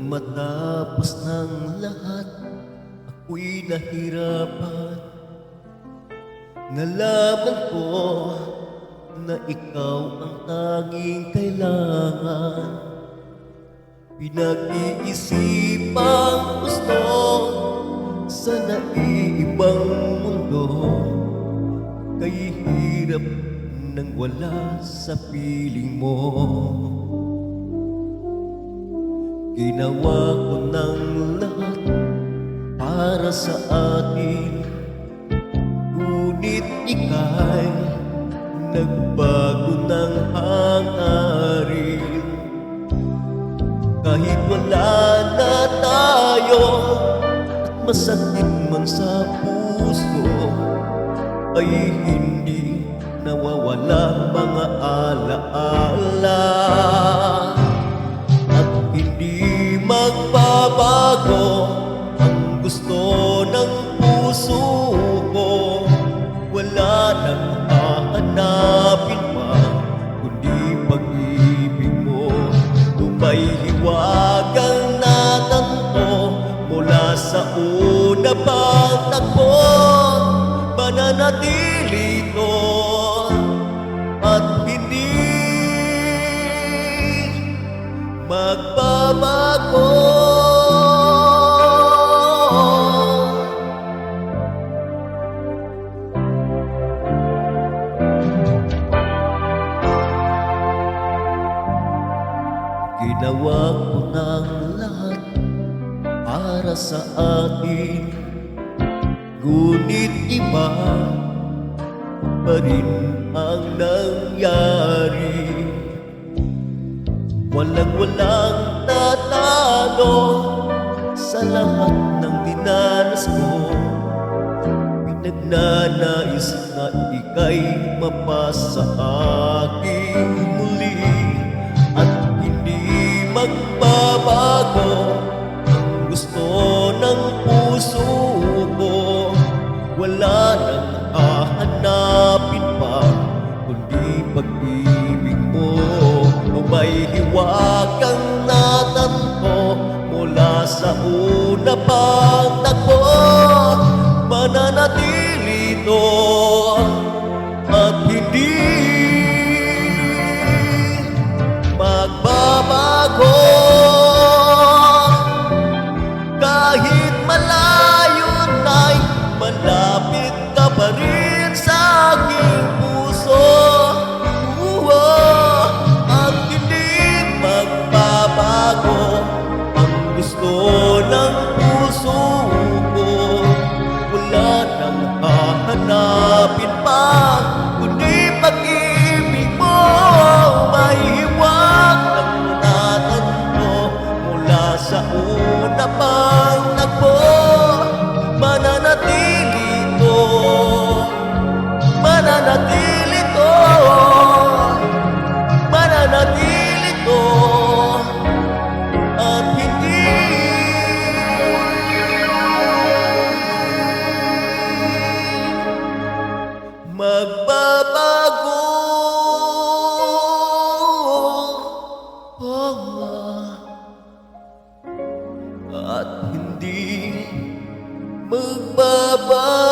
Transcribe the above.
matapos ng lahat, ako'y nahirapan. Nalaman ko na ikaw ang tanging kailangan. Pinag-iisipang gusto sa naiibang mundo, kay hirap nang wala sa piling mo. Ginawa ko ng lahat para sa atin, ngunit ika'y nagbago ng hangarin. Kahit wala na tayo at masakit man sa puso, ay hindi nawawala mga alaala. At hindi magbabago ang gusto ng puso ko. Wala nang hahanapin pa kundi pag-ibig mo. May hiwagang natanto mula sa una pang takbo, mananatili ito at hindi magbabago. Ginawa ko ng lahat para sa atin, ngunit iba pa rin ang nangyari. Walang tatalo sa lahat ng dinanas ko. Pinagnanais na ika'y mapasa aking muli, at hindi magbabago ang gusto ng puso ko. Wala nang hahanapin pa kundi pag-ibig mo. May hiwagang natanto mula sa una pang takbo, mananatili ito at hindi magbabago. Kahit malayo na'y malapit ka pa rin sa aking puso. At hindi magbabago ang gusto ng puso ko. Wala nang hahanapin pa kundi pag-ibig mo. May hiwagang natanto mula sa una pang takbo, mananatili ito, mananatili ito, mananatili ito at hindi magbabago. At hindi magbabago.